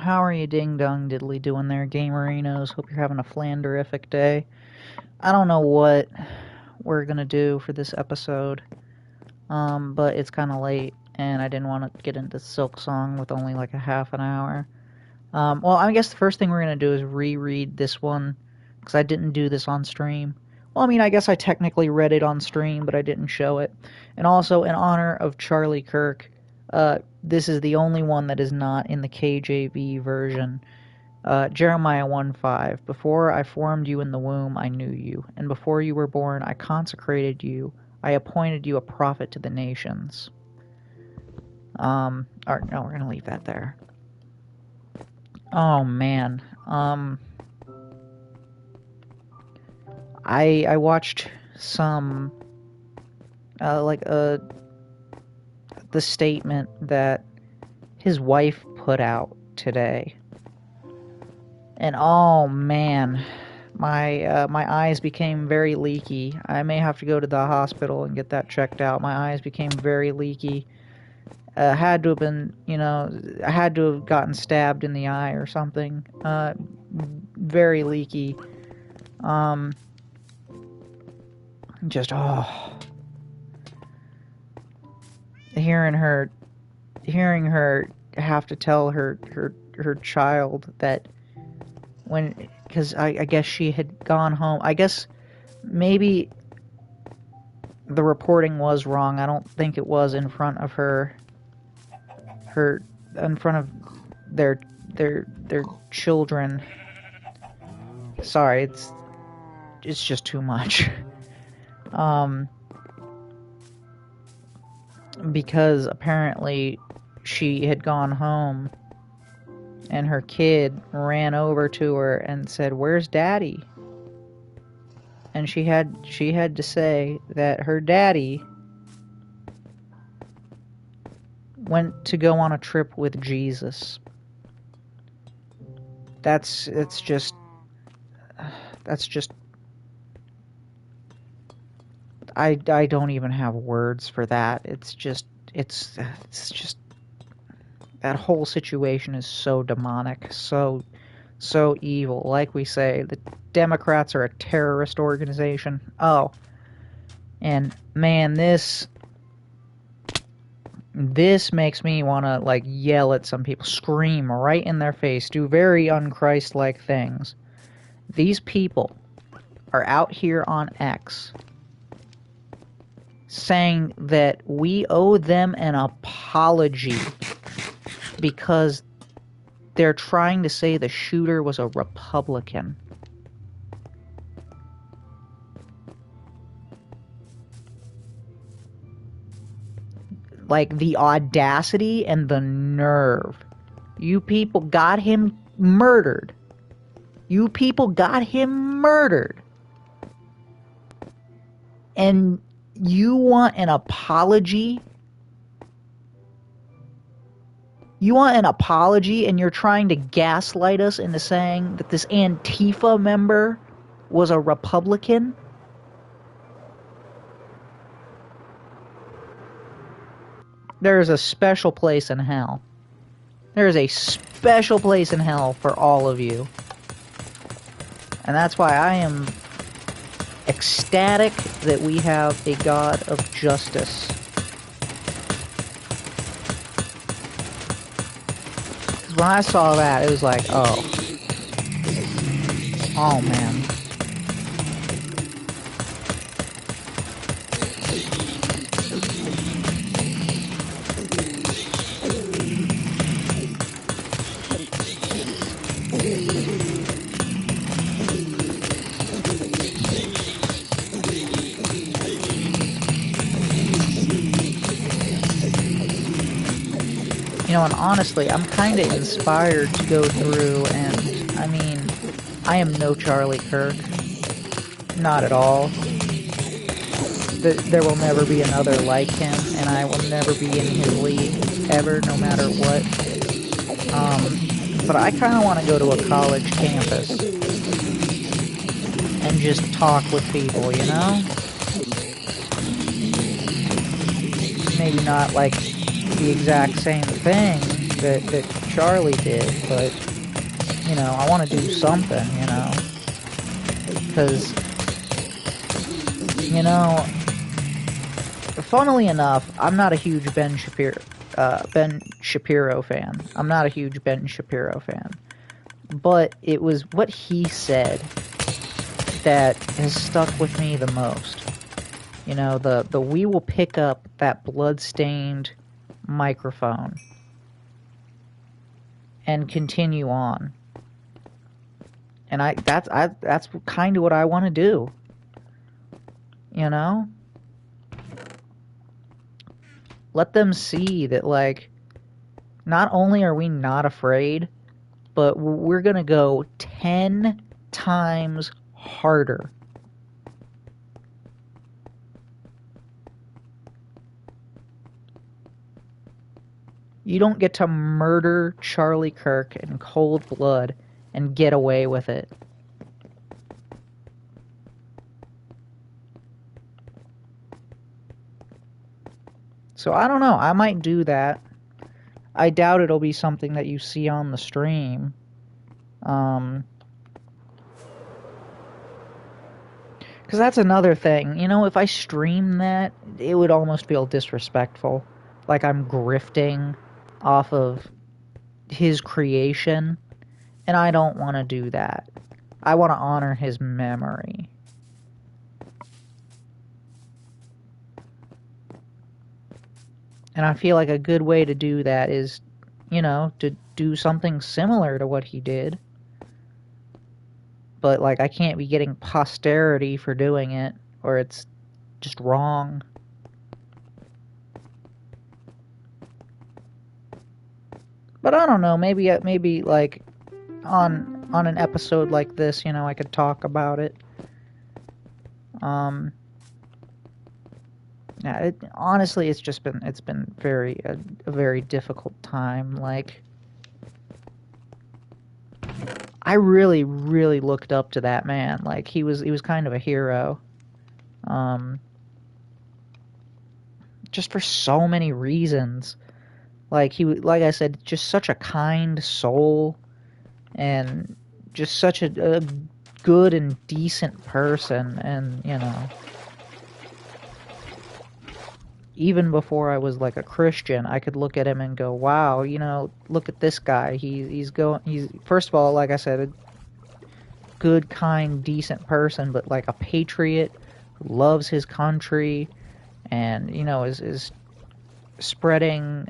How are you ding dong diddly doing there, gamerinos? Hope you're having a flanderific day. I don't know what we're gonna do for this episode, but it's kind of late, and I didn't want to get into Silksong with only like a half an hour. Well, I guess the first thing we're gonna do is reread this one, because I didn't do this on stream. Well, I mean, I guess I technically read it on stream, but I didn't show it. And also, in honor of Charlie Kirk, this is the only one that is not in the KJV version. Jeremiah 1:5. Before I formed you in the womb, I knew you. And before you were born, I consecrated you. I appointed you a prophet to the nations. Alright, no, we're going to leave that there. Oh, man. I watched some, the statement that his wife put out today. And oh man, my eyes became very leaky. I may have to go to the hospital and get that checked out. My eyes became very leaky. Had to have been, I had to have gotten stabbed in the eye or something. Very leaky. Just, hearing her have to tell her child that because I guess she had gone home. I guess maybe the reporting was wrong. I don't think it was in front of in front of their children. Sorry, it's just too much. Because apparently she had gone home and her kid ran over to her and said, "Where's Daddy?" And she had to say that her daddy went to go on a trip with Jesus. That's just I don't even have words for that. It's just that whole situation is so demonic, so evil. Like we say, the Democrats are a terrorist organization. Oh, and man, this makes me want to like yell at some people, scream right in their face, do very unchristlike things. These people are out here on X saying that we owe them an apology because they're trying to say the shooter was a Republican. Like, the audacity and the nerve. You people got him murdered. You people got him murdered. And you want an apology? You want an apology, and you're trying to gaslight us into saying that this Antifa member was a Republican? There is a special place in hell. There is a special place in hell for all of you. And that's why I am ecstatic that we have a God of justice. Because when I saw that, it was like, oh man. And honestly, I'm kind of inspired to go through and, I mean, I am no Charlie Kirk. Not at all. There will never be another like him, and I will never be in his league, ever, no matter what. But I kind of want to go to a college campus and just talk with people, Maybe not like the exact same thing that Charlie did, but, you know, I want to do something, you know, because, you know, funnily enough, I'm not a huge Ben Shapiro fan. I'm not a huge Ben Shapiro fan, but it was what he said that has stuck with me the most. You know, the we will pick up that blood-stained microphone and continue on. And that's kind of what I want to do. You know? Let them see that, like, not only are we not afraid, but we're going to go 10 times harder. You don't get to murder Charlie Kirk in cold blood and get away with it. So I don't know. I might do that. I doubt it'll be something that you see on the stream. Because that's another thing. You know, if I stream that, it would almost feel disrespectful. Like I'm grifting off of his creation. And I don't want to do that. I want to honor his memory. And I feel like a good way to do that is, you know, to do something similar to what he did. But, like, I can't be getting posterity for doing it, or it's just wrong. But I don't know, maybe like, on an episode like this, you know, I could talk about it. Yeah, honestly, it's been a very difficult time. Like, I really, really looked up to that man. Like, he was kind of a hero. Just for so many reasons. Like, like I said, just such a kind soul, and just such a good and decent person, and, you know, even before I was like a Christian, I could look at him and go, wow, you know, look at this guy. He's first of all, like I said, a good, kind, decent person, but like a patriot who loves his country, and, you know, is spreading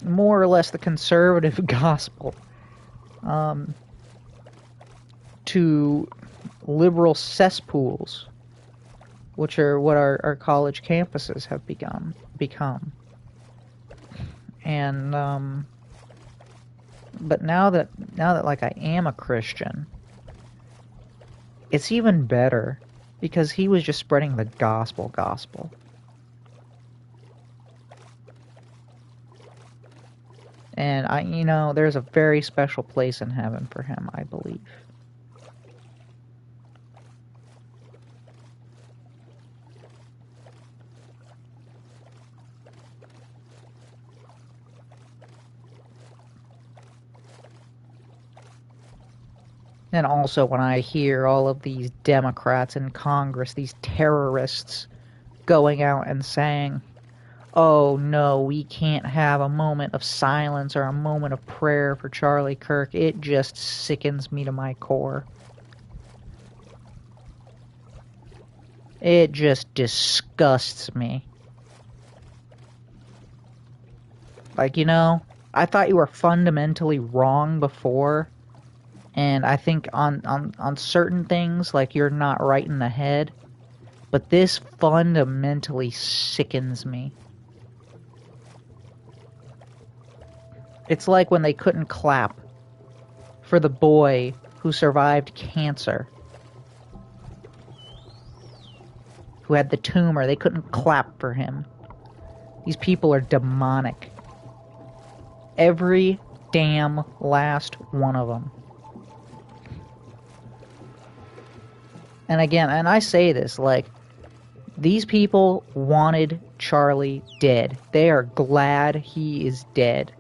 more or less the conservative gospel to liberal cesspools, which are what our college campuses have become. And but now that like I am a Christian, it's even better because he was just spreading the gospel. And you know, there's a very special place in heaven for him, I believe. And also when I hear all of these Democrats in Congress, these terrorists, going out and saying, oh no, we can't have a moment of silence or a moment of prayer for Charlie Kirk, it just sickens me to my core. It just disgusts me. Like, you know, I thought you were fundamentally wrong before, and I think on certain things, like, you're not right in the head, but this fundamentally sickens me. It's like when they couldn't clap for the boy who survived cancer, who had the tumor. They couldn't clap for him. These people are demonic. Every damn last one of them. And again, and I say this, like, These people wanted Charlie dead. They are glad he is dead.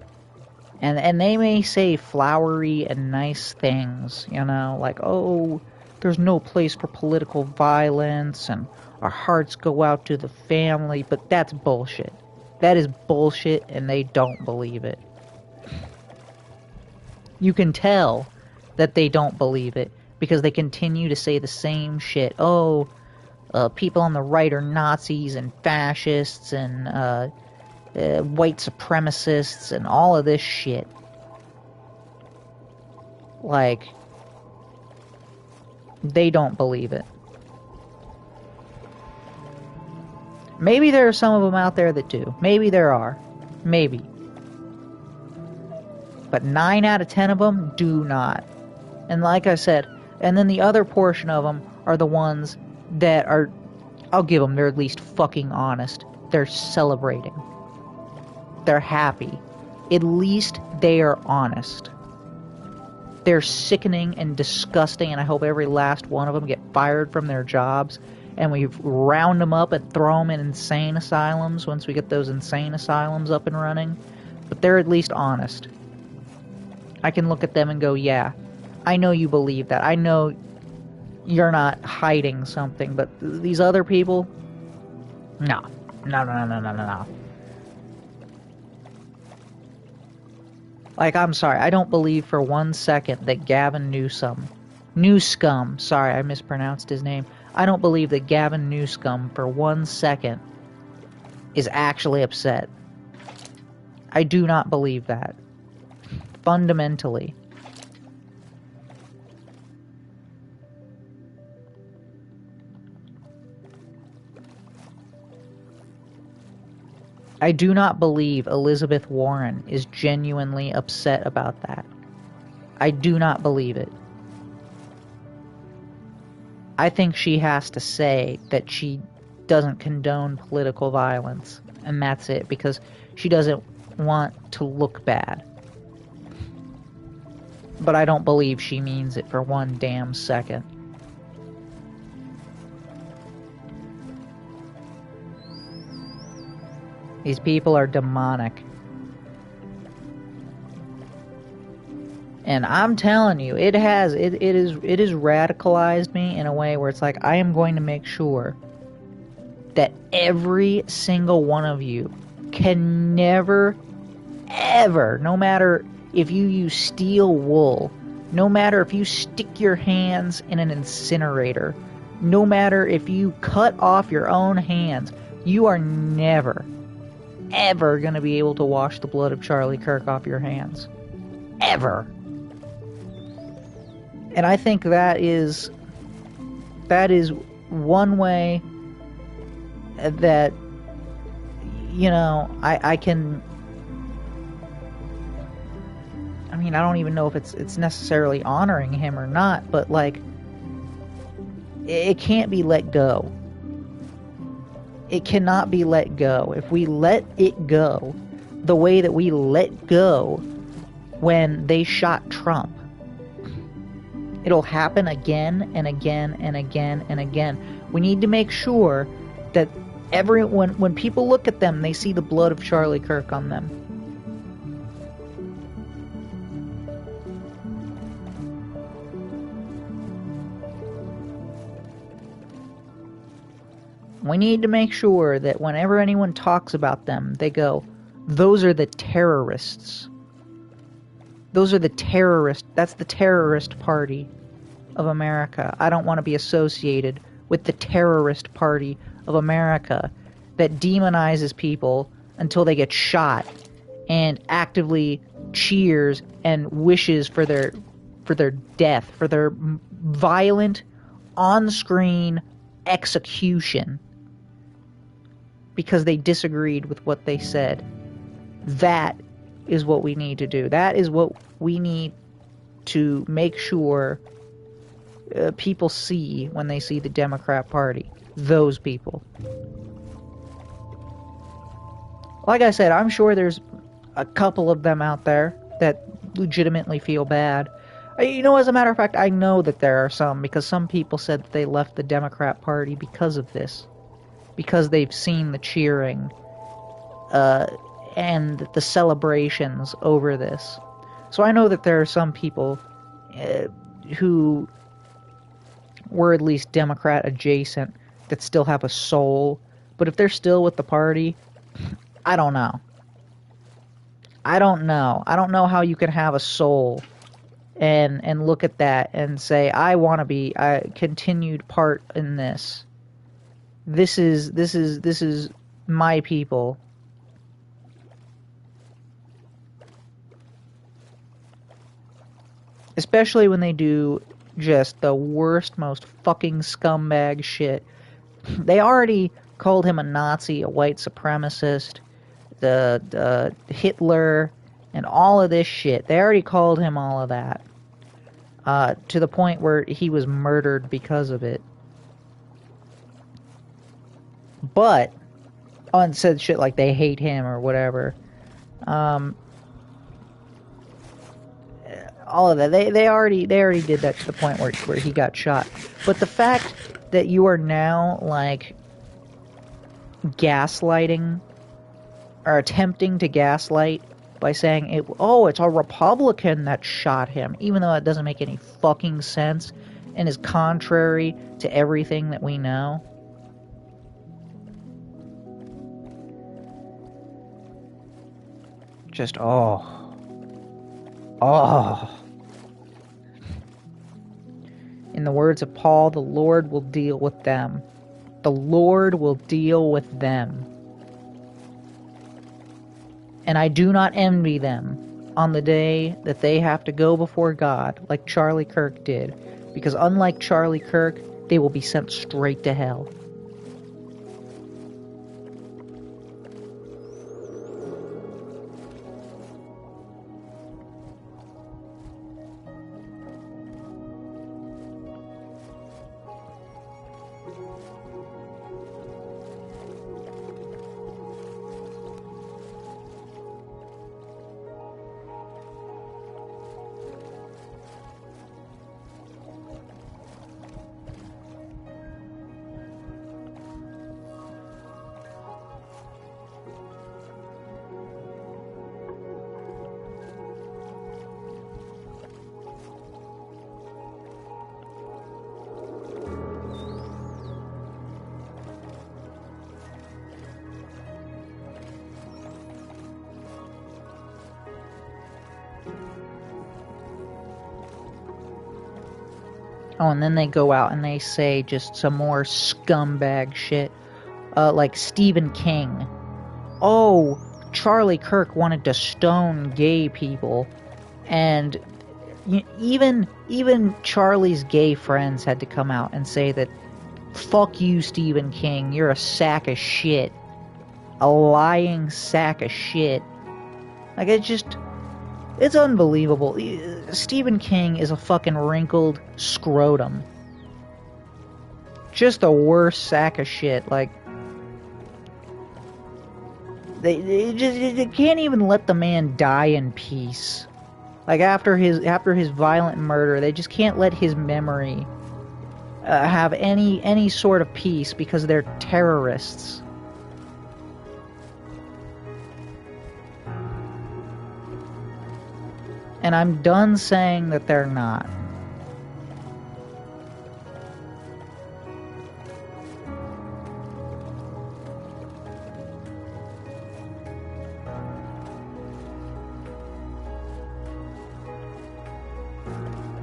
And they may say flowery and nice things, you know, like, oh, there's no place for political violence, and our hearts go out to the family, but that's bullshit. That is bullshit, and they don't believe it. You can tell that they don't believe it, because they continue to say the same shit. Oh, people on the right are Nazis and fascists and white supremacists and all of this shit. Like, they don't believe it. Maybe there are some of them out there that do. Maybe there are. Maybe. But 9 out of 10 of them do not. And like I said, and then the other portion of them are the ones that are, I'll give them, they're at least fucking honest. They're celebrating. They're happy. At least they are honest. They're sickening and disgusting, and I hope every last one of them get fired from their jobs, and we round them up and throw them in insane asylums once we get those insane asylums up and running. But they're at least honest. I can look at them and go, yeah, I know you believe that. I know you're not hiding something, but these other people, no. Like, I'm sorry, I don't believe for 1 second that Gavin Newscomb, sorry, I mispronounced his name. I don't believe that Gavin Newscomb for 1 second is actually upset. I do not believe that. Fundamentally. I do not believe Elizabeth Warren is genuinely upset about that. I do not believe it. I think she has to say that she doesn't condone political violence, and that's it, because she doesn't want to look bad. But I don't believe she means it for 1 damn second. These people are demonic. And I'm telling you, it is radicalized me in a way where it's like, I am going to make sure that every single one of you can never, ever, no matter if you use steel wool, no matter if you stick your hands in an incinerator, no matter if you cut off your own hands, you are never, ever going to be able to wash the blood of Charlie Kirk off your hands. Ever. And I think that is one way that, you know, I can, I mean, I don't even know if it's necessarily honoring him or not, but like, it can't be let go. It cannot be let go. If we let it go the way that we let go when they shot Trump, it'll happen again and again and again and again. We need to make sure that when people look at them, they see the blood of Charlie Kirk on them. We need to make sure that whenever anyone talks about them, they go, those are the terrorists. Those are the terrorists. That's the terrorist party of America. I don't want to be associated with the terrorist party of America that demonizes people until they get shot and actively cheers and wishes for their death, for their violent on-screen execution because they disagreed with what they said. That is what we need to do. That is what we need to make sure people see when they see the Democrat Party. Those people. Like I said, I'm sure there's a couple of them out there that legitimately feel bad. You know, as a matter of fact, I know that there are some, because some people said that they left the Democrat Party because of this. because they've seen the cheering and the celebrations over this. So I know that there are some people who were at least Democrat adjacent that still have a soul, but if they're still with the party, I don't know. I don't know how you can have a soul and look at that and say, I want to be a continued part in this. This is my people. Especially when they do just the worst, most fucking scumbag shit. They already called him a Nazi, a white supremacist, the Hitler, and all of this shit. They already called him all of that. To the point where he was murdered because of it. But, and said shit like they hate him or whatever. All of that. They already did that to the point where he got shot. But the fact that you are now, like, gaslighting, or attempting to gaslight by saying, it's a Republican that shot him, even though it doesn't make any fucking sense and is contrary to everything that we know. Just, In the words of Paul, the Lord will deal with them. The Lord will deal with them. And I do not envy them on the day that they have to go before God like Charlie Kirk did. Because unlike Charlie Kirk, they will be sent straight to hell. Oh, and then they go out and they say just some more scumbag shit. Like Stephen King. Oh, Charlie Kirk wanted to stone gay people. And even Charlie's gay friends had to come out and say that, fuck you, Stephen King, you're a sack of shit. A lying sack of shit. Like, it's unbelievable. Stephen King is a fucking wrinkled scrotum. Just the worst sack of shit. Like, they can't even let the man die in peace. Like, after his violent murder, they just can't let his memory have any sort of peace because they're terrorists. And I'm done saying that they're not.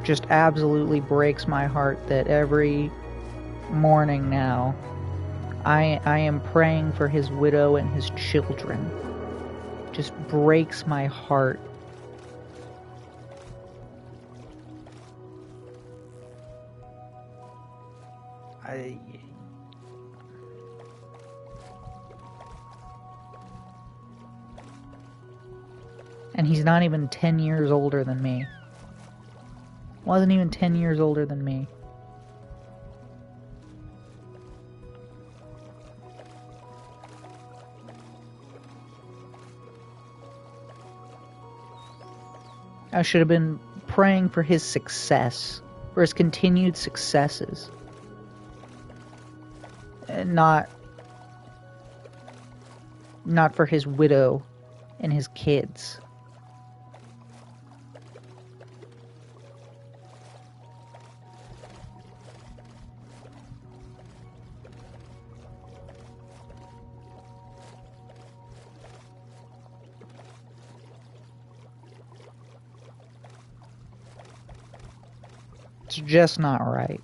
Just absolutely breaks my heart that every morning now I am praying for his widow and his children. Just breaks my heart. And he's not even 10 years older than me. Wasn't even 10 years older than me. I should have been praying for his success, for his continued successes. And not not for his widow and his kids. It's just not right.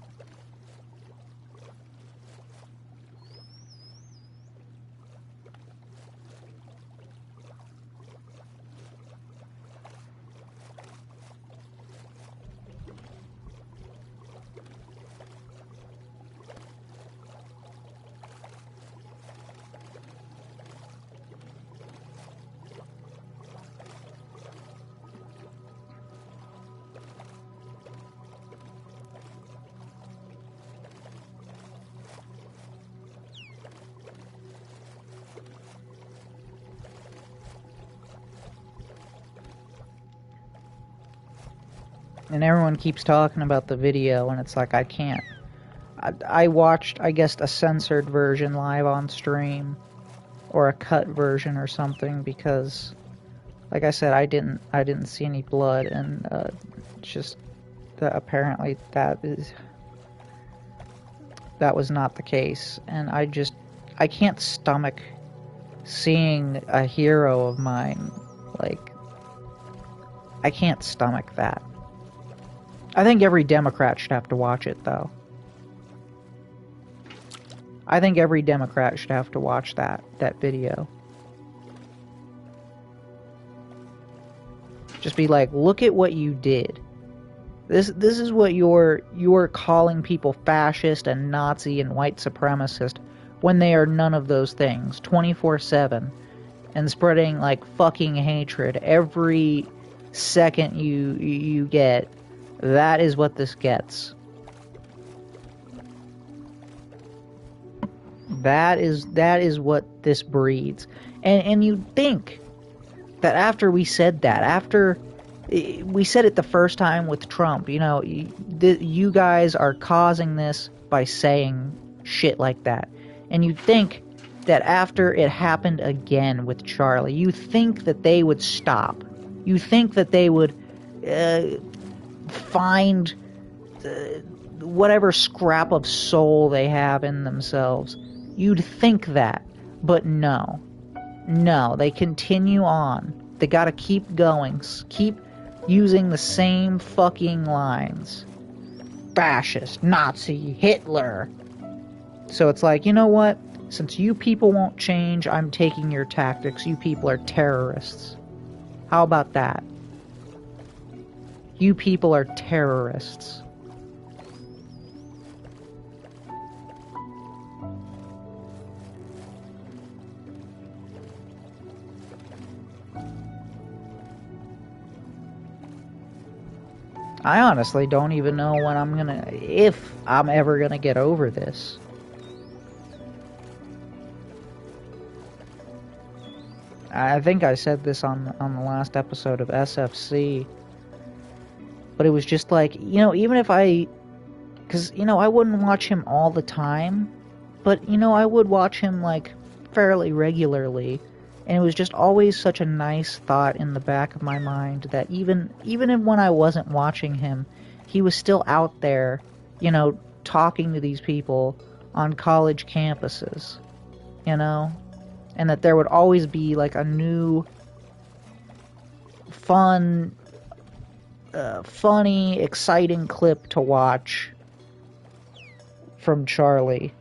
And everyone keeps talking about the video, and it's like, I can't. I watched, I guess, a censored version live on stream, or a cut version or something, because, like I said, I didn't see any blood, and just apparently that was not the case, and I can't stomach seeing a hero of mine, like, I can't stomach that. I think every Democrat should have to watch it, though. I think every Democrat should have to watch that video. Just be like, look at what you did. This is what you're calling people fascist and Nazi and white supremacist when they are none of those things 24/7 and spreading like fucking hatred every second you get. That is what this gets. That is what this breeds. And you'd think that after we said that, after we said it the first time with Trump, you know, you guys are causing this by saying shit like that. And you'd think that after it happened again with Charlie, you think that they would stop. You think that they would find whatever scrap of soul they have in themselves. You'd think that, but no, they continue on. They gotta keep going, keep using the same fucking lines. Fascist, Nazi, Hitler. So it's like, you know what? Since you people won't change, I'm taking your tactics. You people are terrorists. How about that? You people are terrorists. I honestly don't even know when if I'm ever gonna get over this. I think I said this on the last episode of SFC. But it was just like, you know, even if because, you know, I wouldn't watch him all the time, but, you know, I would watch him, like, fairly regularly, and it was just always such a nice thought in the back of my mind that even when I wasn't watching him, he was still out there, you know, talking to these people on college campuses, you know, and that there would always be, like, a new, funny, exciting clip to watch from Charlie.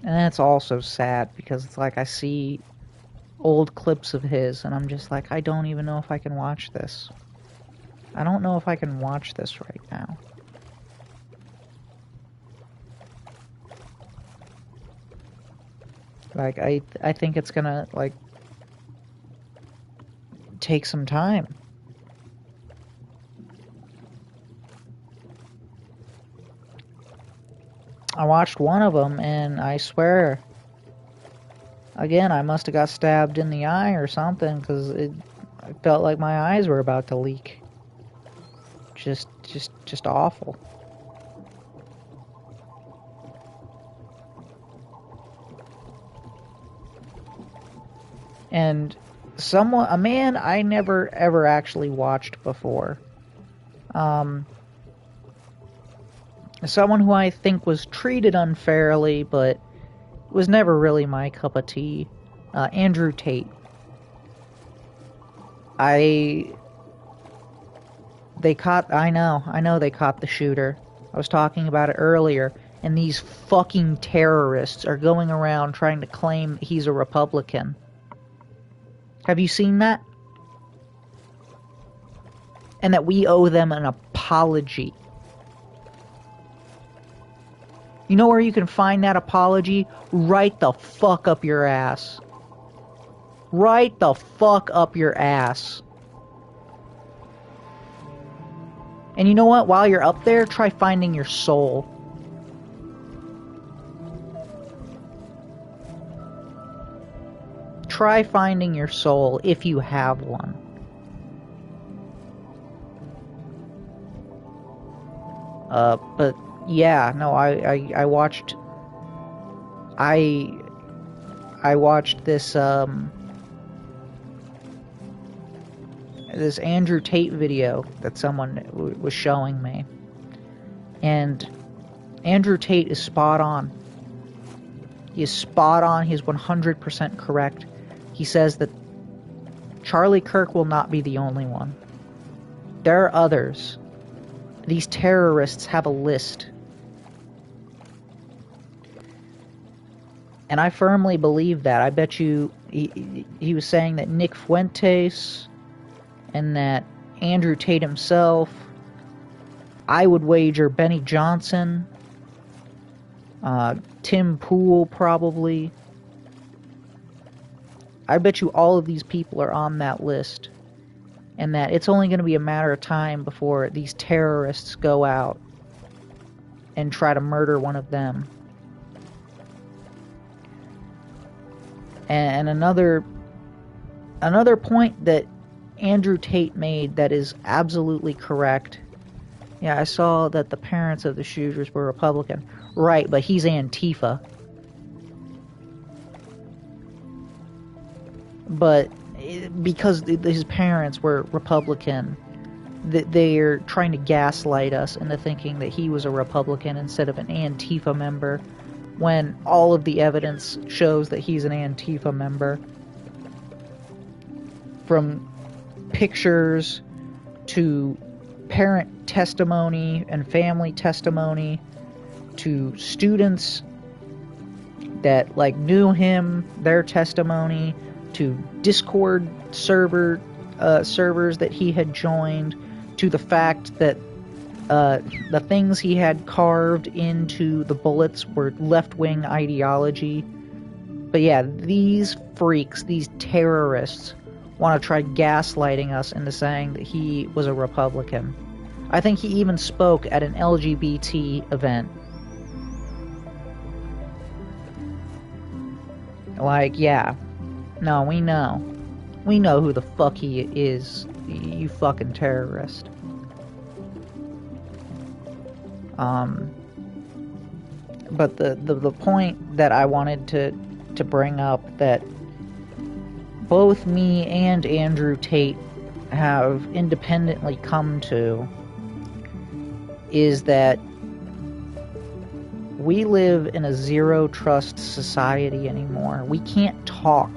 And that's also sad because it's like I see old clips of his and I'm just like, I don't even know if I can watch this. I don't know if I can watch this right now. Like, I think it's gonna, like, take some time. I watched one of them, and I swear, again, I must have got stabbed in the eye or something, because I felt like my eyes were about to leak. Just awful. And a man I never ever actually watched before. Someone who I think was treated unfairly, but was never really my cup of tea. Andrew Tate. I know they caught the shooter. I was talking about it earlier, and these fucking terrorists are going around trying to claim he's a Republican. Have you seen that? And that we owe them an apology. You know where you can find that apology? Right the fuck up your ass. Right the fuck up your ass. And you know what? While you're up there, try finding your soul. Try finding your soul if you have one. But yeah, no, I watched this this Andrew Tate video that someone was showing me, and Andrew Tate is spot on. He is spot on. He's 100% correct. He says that Charlie Kirk will not be the only one. There are others. These terrorists have a list. And I firmly believe that. I bet you he was saying that Nick Fuentes and that Andrew Tate himself, I would wager Benny Johnson, Tim Pool probably. I bet you all of these people are on that list. And that it's only going to be a matter of time before these terrorists go out and try to murder one of them. And another point that Andrew Tate made that is absolutely correct. Yeah, I saw that the parents of the shooters were Republican. Right, but he's Antifa. But because his parents were Republican, they're trying to gaslight us into thinking that he was a Republican instead of an Antifa member, when all of the evidence shows that he's an Antifa member. From pictures to parent testimony and family testimony to students that knew him, their testimony, to Discord servers that he had joined, to the fact that the things he had carved into the bullets were left-wing ideology. But yeah, these freaks, these terrorists, want to try gaslighting us into saying that he was a Republican. I think he even spoke at an LGBT event. Yeah. No, we know. We know who the fuck he is, you fucking terrorist. But the point that I wanted to bring up, that both me and Andrew Tate have independently come to, is that we live in a zero-trust society anymore. We can't talk.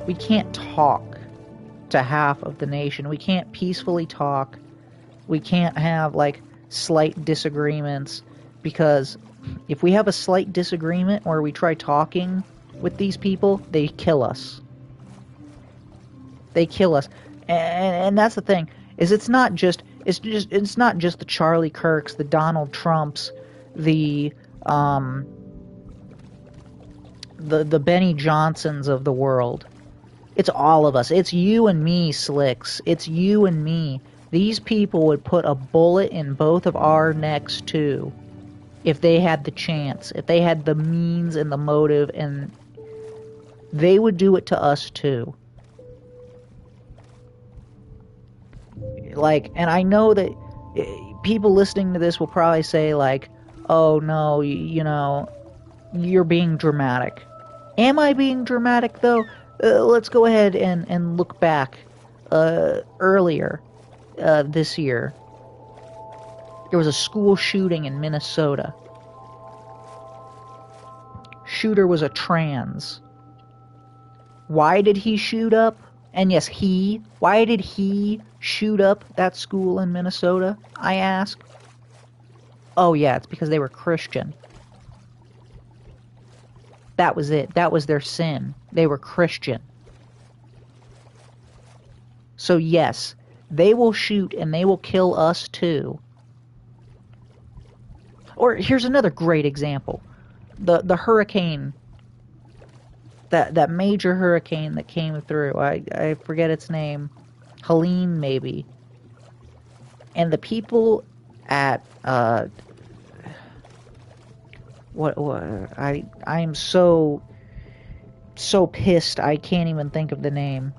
We can't talk to half of the nation. We can't peacefully talk. We can't have, slight disagreements, because if we have a slight disagreement or we try talking with these people, they kill us. They kill us. And that's the thing, is it's not just the Charlie Kirks, the Donald Trumps, the Benny Johnsons of the world It's all of us. It's you and me, Slicks. It's you and me. These people would put a bullet in both of our necks, too, if they had the chance, if they had the means and the motive, and they would do it to us, too. Like, and I know that people listening to this will probably say, like, oh, no, you know, you're being dramatic. Am I being dramatic, though? Let's go ahead and look back earlier this year. There was a school shooting in Minnesota. Shooter was a trans. Why did he shoot up? And yes, why did he shoot up that school in Minnesota, I ask? Oh yeah, it's because they were Christian. That was it. That was their sin. They were Christian. So yes, they will shoot and they will kill us too. Or here's another great example. The hurricane, that major hurricane that came through. I forget its name. Helene, maybe. And the people at I am so pissed I can't even think of the name.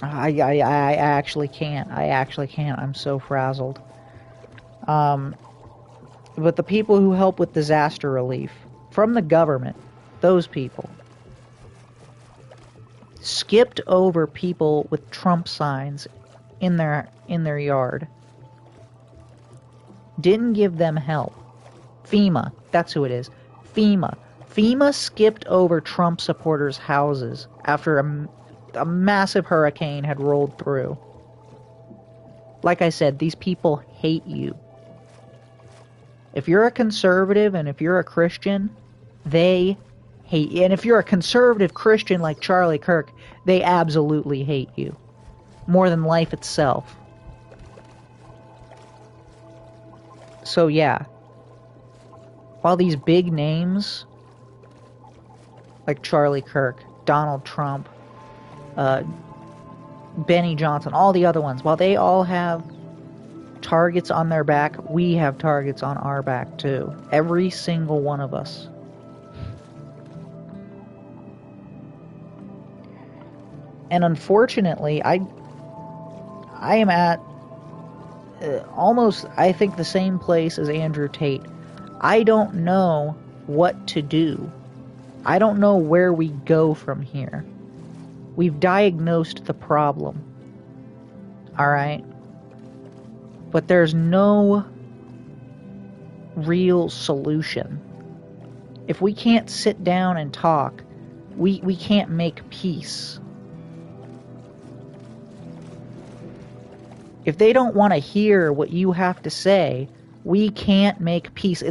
I actually can't. I'm so frazzled. But the people who help with disaster relief from the government, those people skipped over people with Trump signs in their yard. Didn't give them help. FEMA, that's who it is. FEMA skipped over Trump supporters' houses after a massive hurricane had rolled through. Like I said, these people hate you. If you're a conservative and if you're a Christian, they hate you. And if you're a conservative Christian like Charlie Kirk, they absolutely hate you. More than life itself. So yeah, while these big names like Charlie Kirk, Donald Trump, Benny Johnson, all the other ones, while they all have targets on their back, we have targets on our back too. Every single one of us. And unfortunately, I am at almost, I think, the same place as Andrew Tate. I don't know what to do. I don't know where we go from here. We've diagnosed the problem. Alright? But there's no real solution. If we can't sit down and talk, we can't make peace. If they don't want to hear what you have to say, we can't make peace.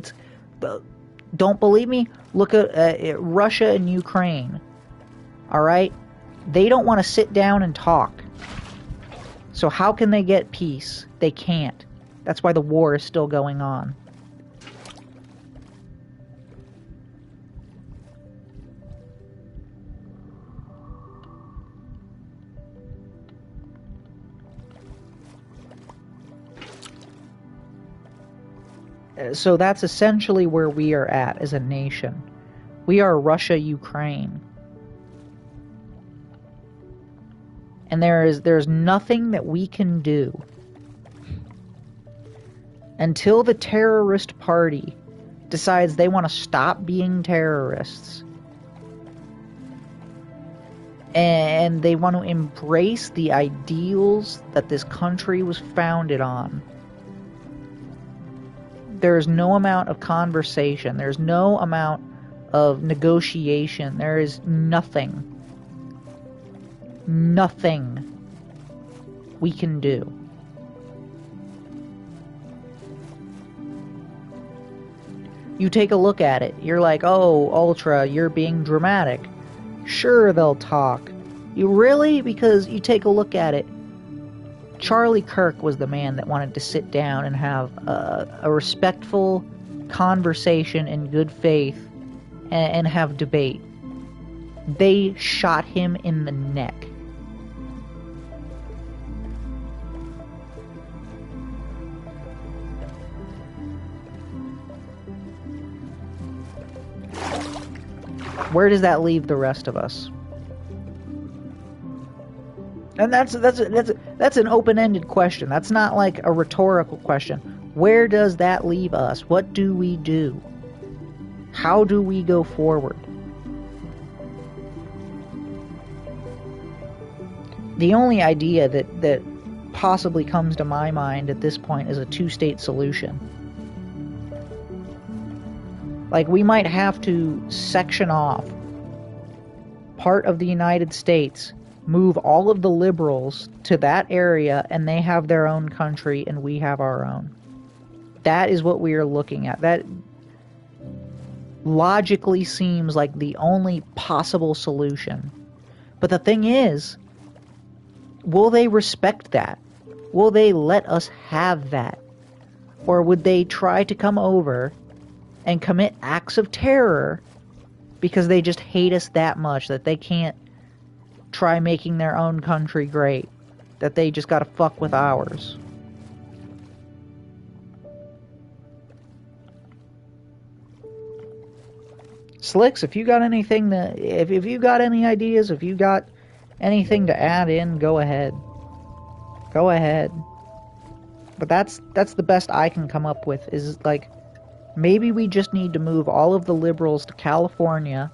Don't believe me? Look at Russia and Ukraine. Alright? They don't want to sit down and talk. So how can they get peace? They can't. That's why the war is still going on. So that's essentially where we are at as a nation. We are Russia, Ukraine. And there's nothing that we can do until the terrorist party decides they want to stop being terrorists and they want to embrace the ideals that this country was founded on. There's no amount of conversation. There's no amount of negotiation. There is nothing we can do. You take a look at it. You're like, oh, Ultra, you're being dramatic. Sure, they'll talk. You really? Because you take a look at it. Charlie Kirk was the man that wanted to sit down and have a respectful conversation in good faith and have debate. They shot him in the neck. Where does that leave the rest of us? And that's an open-ended question. That's not like a rhetorical question. Where does that leave us? What do we do? How do we go forward? The only idea that possibly comes to my mind at this point is a two-state solution. Like, we might have to section off part of the United States, move all of the liberals to that area, and they have their own country and we have our own. That is what we are looking at. That logically seems like the only possible solution. But the thing is, will they respect that? Will they let us have that? Or would they try to come over and commit acts of terror because they just hate us that much that they can't try making their own country great, that they just gotta fuck with ours? Slicks, if you got anything if you got any ideas, if you got anything to add in, go ahead. Go ahead. But that's the best I can come up with, is like, maybe we just need to move all of the liberals to California,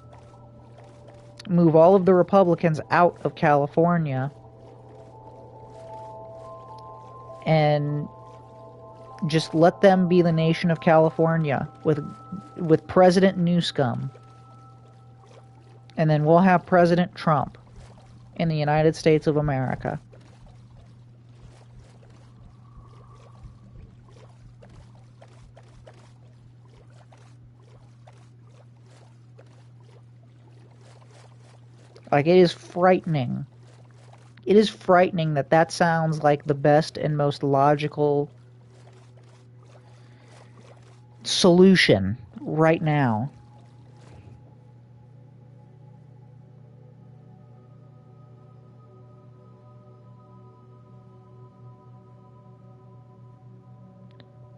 move all of the Republicans out of California, and just let them be the nation of California with President Newscomb. And then we'll have President Trump in the United States of America. Like, it is frightening. It is frightening that sounds like the best and most logical solution right now.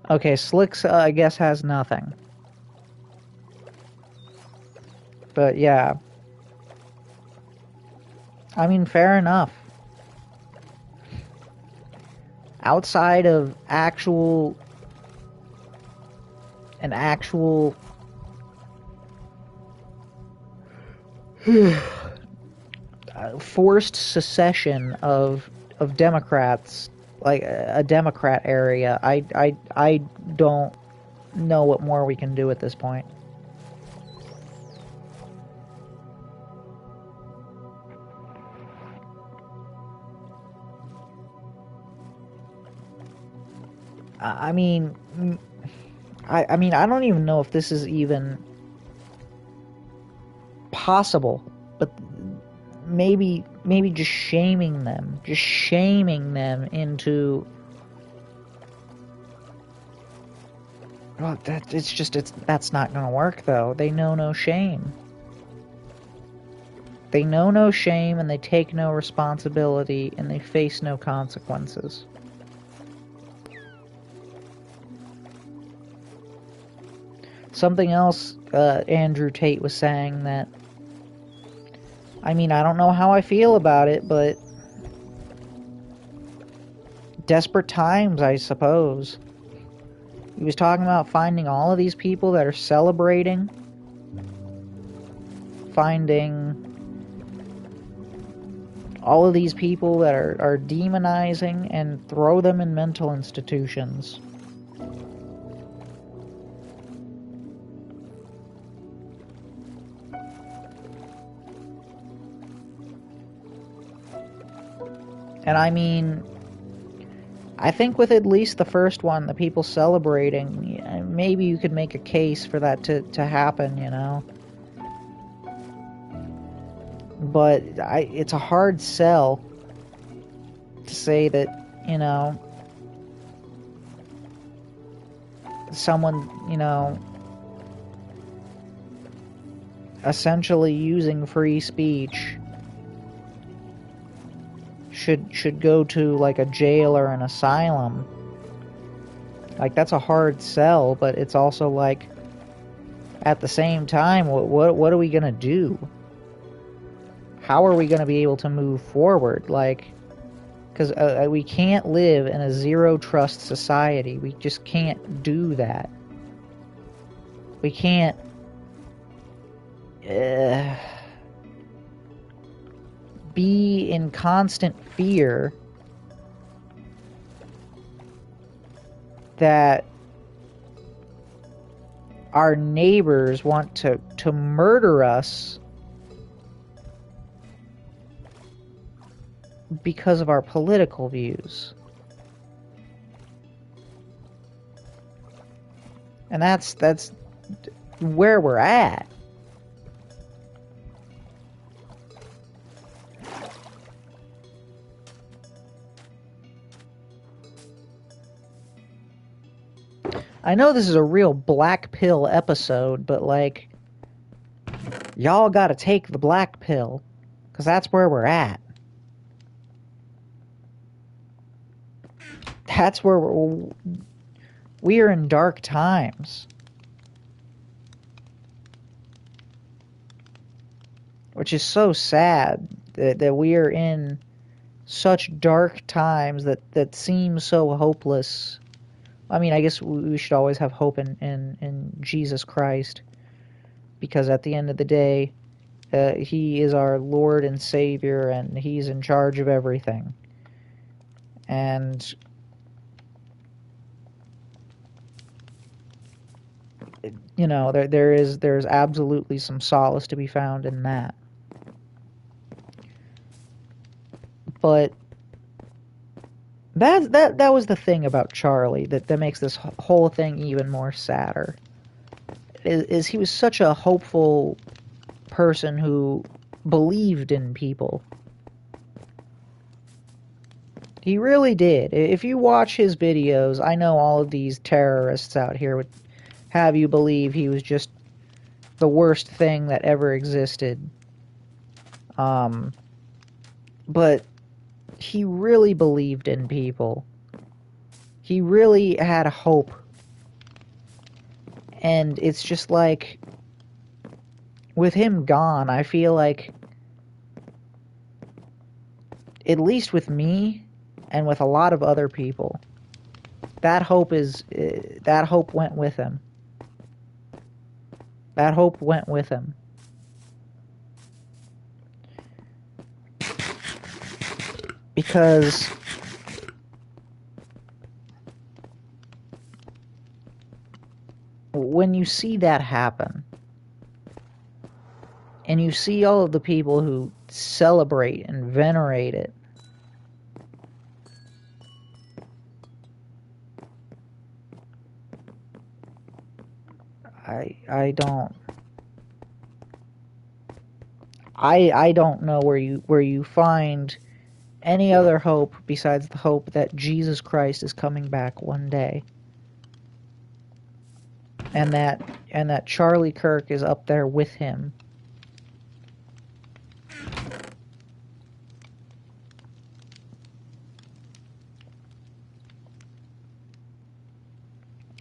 Okay, Slicks, I guess, has nothing. But yeah. I mean, fair enough. Outside of an actual forced secession of Democrats, like a Democrat area, I don't know what more we can do at this point. I mean, I mean, I don't even know if this is even possible, but maybe just shaming them into, well, that's not gonna work though. They know no shame. They know no shame, and they take no responsibility, and they face no consequences. Something else Andrew Tate was saying, that, I mean, I don't know how I feel about it, but desperate times, I suppose. He was talking about finding all of these people that are celebrating, finding all of these people that are demonizing, and throw them in mental institutions. And I mean, I think with at least the first one, the people celebrating, maybe you could make a case for that to happen, you know? But it's a hard sell to say that, you know, someone, you know, essentially using free speech should go to like a jail or an asylum. Like, that's a hard sell, but it's also like, at the same time, what are we gonna do? How are we gonna be able to move forward? Like, because we can't live in a zero trust society. We just can't do that. We can't be in constant fear that our neighbors want to murder us because of our political views. And that's where we're at. I know this is a real black pill episode, but like, y'all gotta take the black pill, because that's where we're at. That's where we are in dark times. Which is so sad that we are in such dark times that seem so hopeless. I mean, I guess we should always have hope in Jesus Christ, because at the end of the day, He is our Lord and Savior, and He's in charge of everything. And you know, there's absolutely some solace to be found in that. But that was the thing about Charlie that makes this whole thing even more sadder. Is he was such a hopeful person who believed in people. He really did. If you watch his videos, I know all of these terrorists out here would have you believe he was just the worst thing that ever existed. But he really believed in people. He really had hope. And it's just like, with him gone, I feel like, at least with me and with a lot of other people, that hope went with him. That hope went with him. Because when you see that happen, and you see all of the people who celebrate and venerate it, I don't know where you find any other hope besides the hope that Jesus Christ is coming back one day. And that Charlie Kirk is up there with him.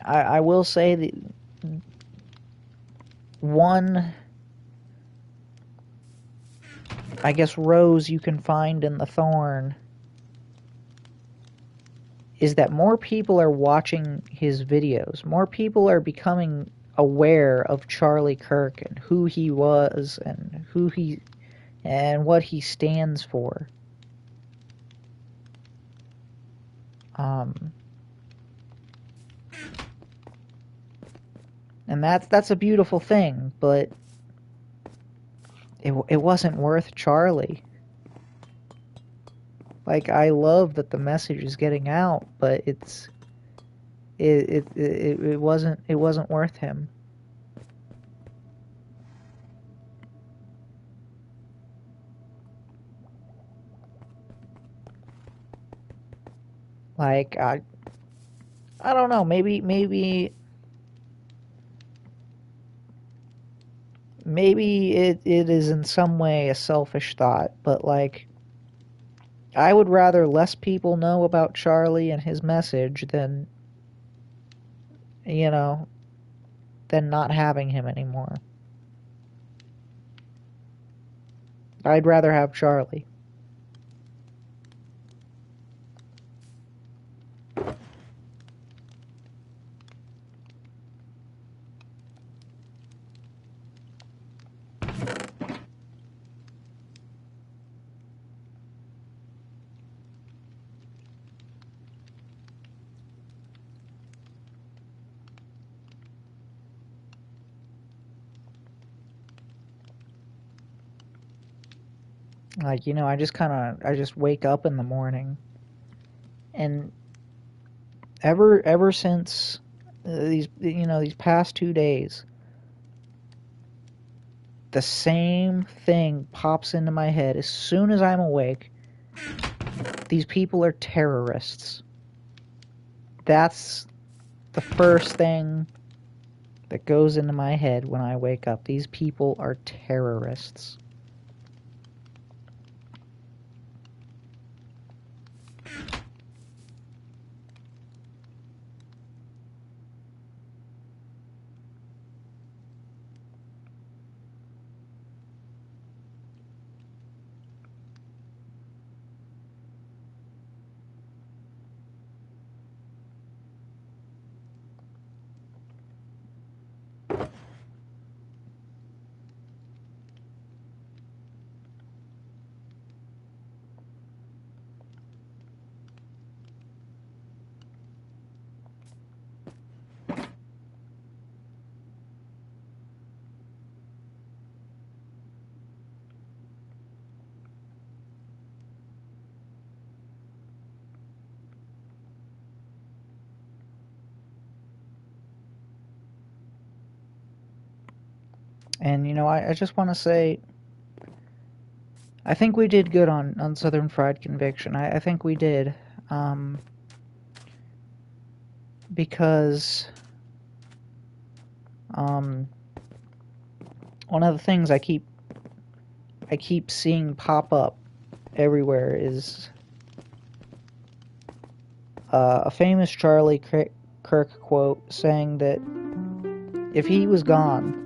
I will say that one, I guess, rose you can find in the thorn is that more people are watching his videos. More people are becoming aware of Charlie Kirk and who he was and what he stands for. And that's a beautiful thing, but it wasn't worth Charlie. Like, I love that the message is getting out, but it wasn't worth him. Like, I don't know, maybe maybe it is in some way a selfish thought, but like, I would rather less people know about Charlie and his message than, you know, than not having him anymore. I'd rather have Charlie. Like, I just wake up in the morning, and ever since these past 2 days, the same thing pops into my head as soon as I'm awake. These people are terrorists. That's the first thing that goes into my head when I wake up. These people are terrorists. And I just want to say, I think we did good on Southern Fried Conviction. I think we did, because one of the things I keep seeing pop up everywhere is a famous Charlie Kirk quote saying that if he was gone,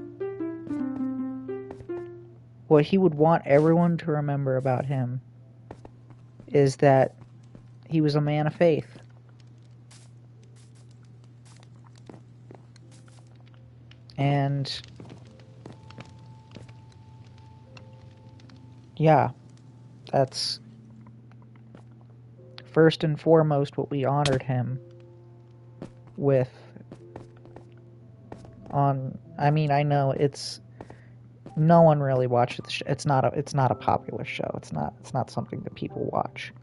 what he would want everyone to remember about him is that he was a man of faith. And yeah, that's first and foremost what we honored him with. I know no one really watches the show. It's not a popular show. It's not something that people watch.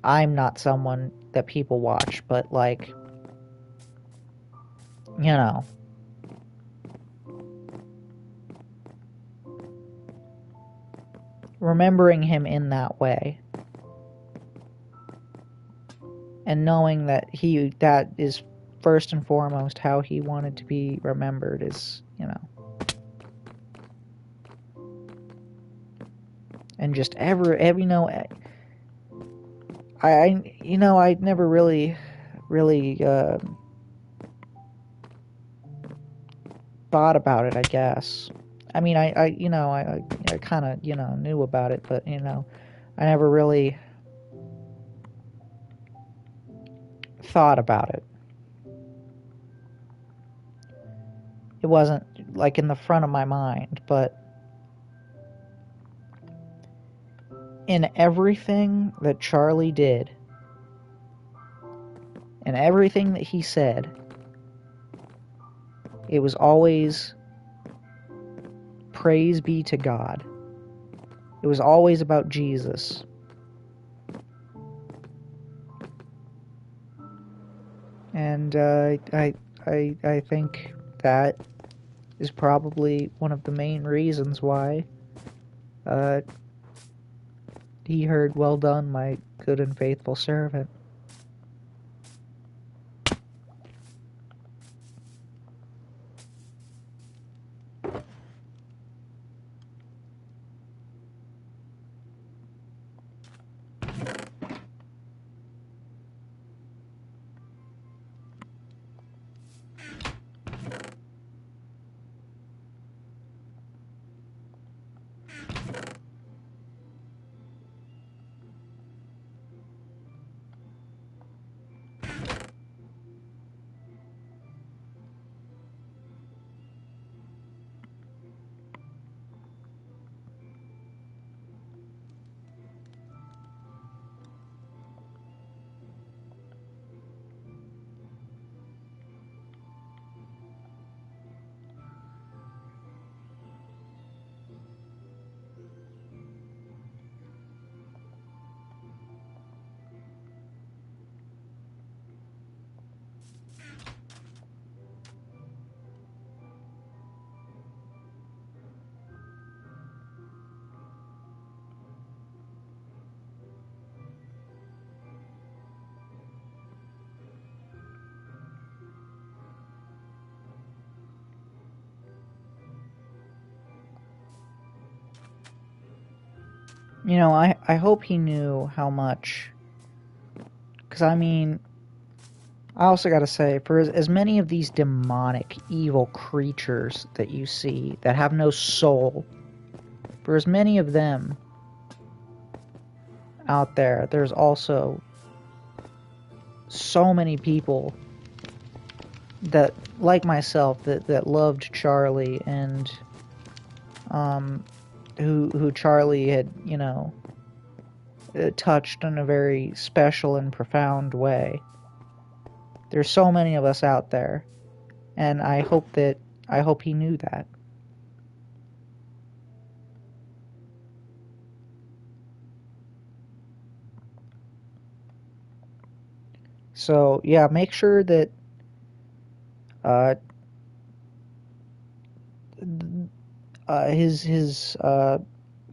I'm not someone that people watch, but like, remembering him in that way and knowing that that is first and foremost how he wanted to be remembered is, and just I never really thought about it, I guess. I mean, I kind of, knew about it, but, I never really thought about it. It wasn't, like, in the front of my mind, but in everything that Charlie did, and everything that he said, it was always praise be to God. It was always about Jesus. And I think that is probably one of the main reasons why he heard, "Well done, my good and faithful servant." You know, I hope he knew how much. Because, I mean, I also gotta say, for as many of these demonic, evil creatures that you see that have no soul, for as many of them out there, there's also so many people that, like myself, that loved Charlie and who Charlie had, you know, touched in a very special and profound way. There's so many of us out there, and I hope he knew that. So yeah, make sure that uh,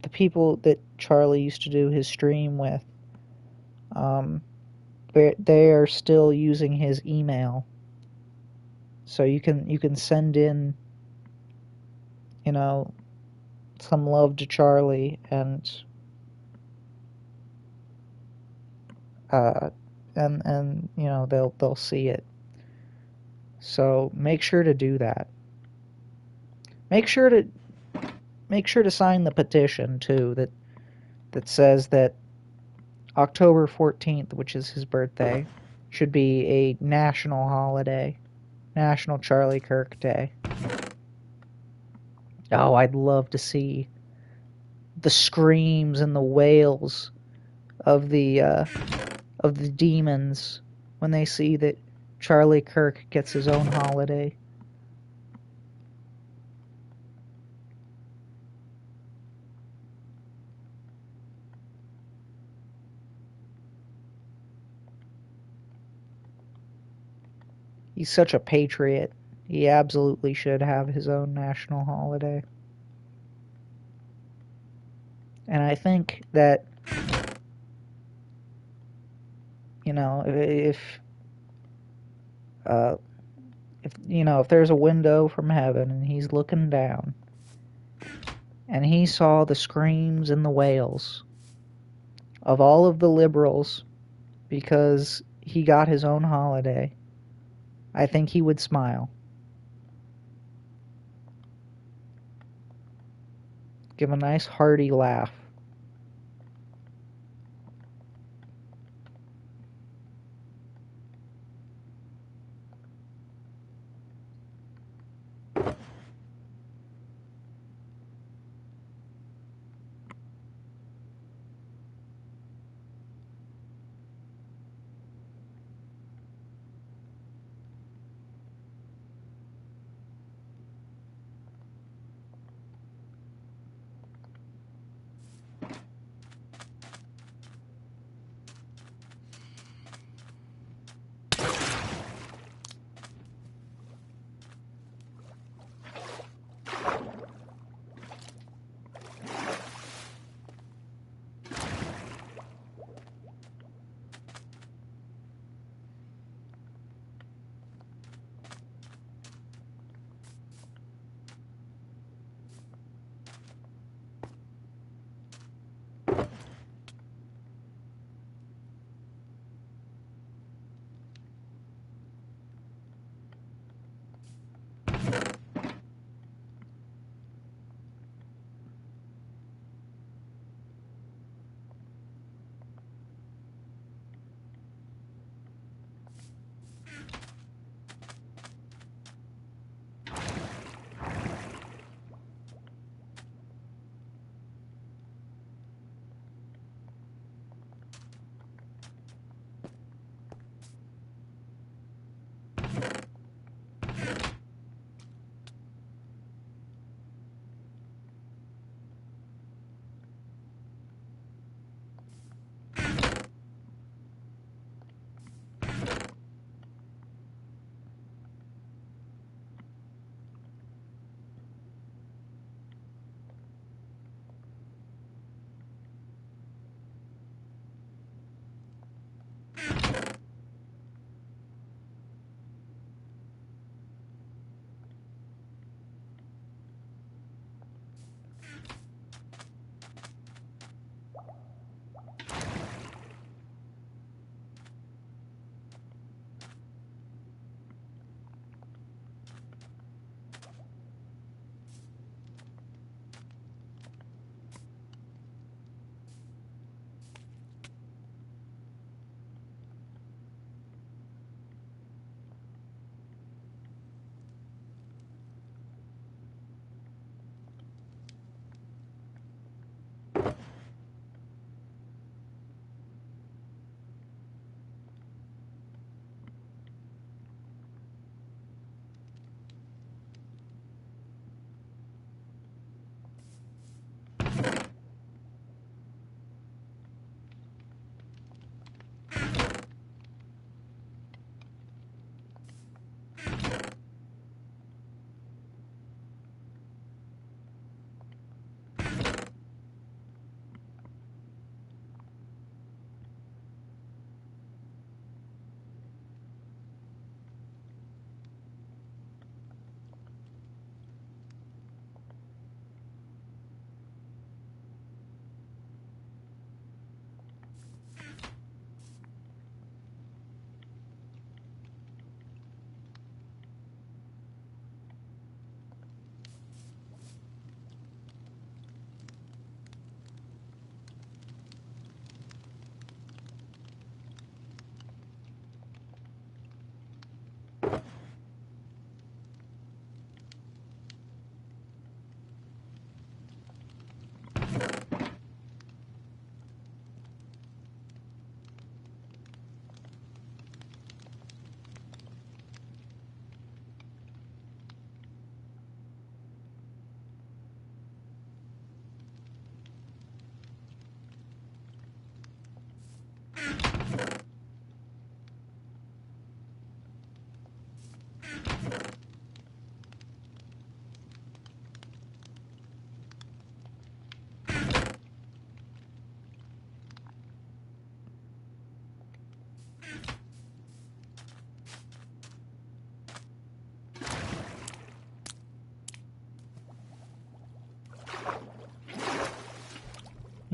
the people that Charlie used to do his stream with, um, they are still using his email, so you can send in, you know, some love to Charlie uh, and you know they'll see it. So make sure to do that. Make sure to sign the petition too that says that October 14th, which is his birthday, should be a national holiday, National Charlie Kirk Day. Oh, I'd love to see the screams and the wails of the demons when they see that Charlie Kirk gets his own holiday. He's such a patriot. He absolutely should have his own national holiday. And I think that, you know, uh, if there's a window from heaven and he's looking down and he saw the screams and the wails of all of the liberals because he got his own holiday, I think he would smile. Give a nice hearty laugh.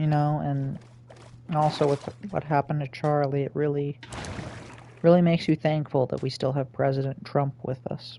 you know, and also with what happened to Charlie, it really makes you thankful that we still have President Trump with us.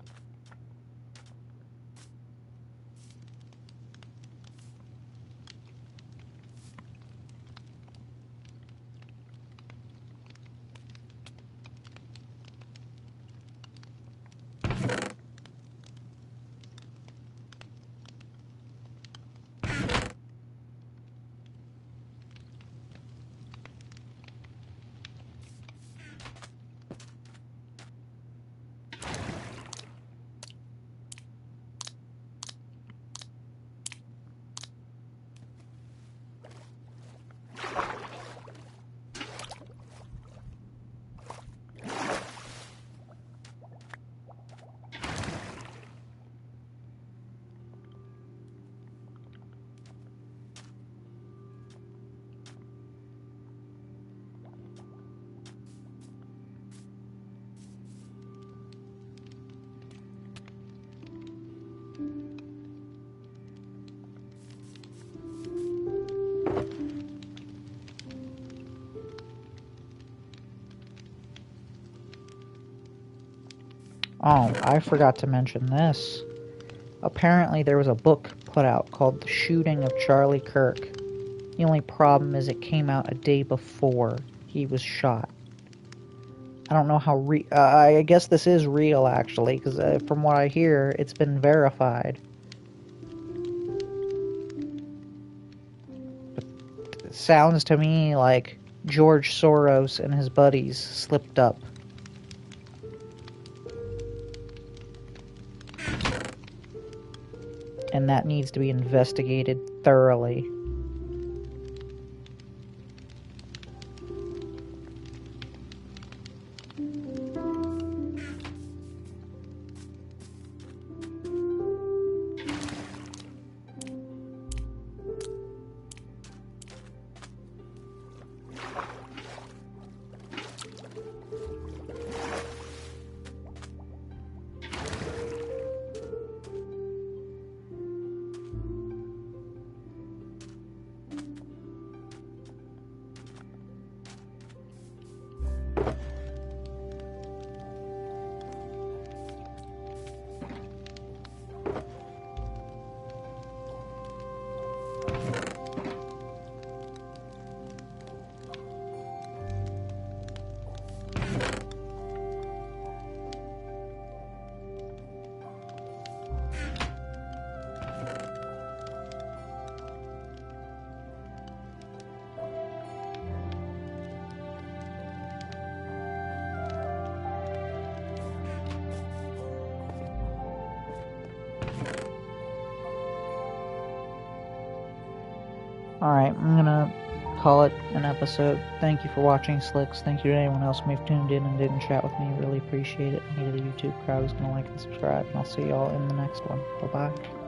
Oh, I forgot to mention this. Apparently there was a book put out called The Shooting of Charlie Kirk. The only problem is it came out a day before he was shot. I don't know how I guess this is real, actually, because from what I hear, it's been verified. It sounds to me like George Soros and his buddies slipped up. And that needs to be investigated thoroughly. Alright, I'm gonna call it an episode. Thank you for watching, Slicks. Thank you to anyone else who may have tuned in and didn't chat with me. Really appreciate it. And to the YouTube crowd who's gonna like and subscribe. And I'll see y'all in the next one. Bye-bye.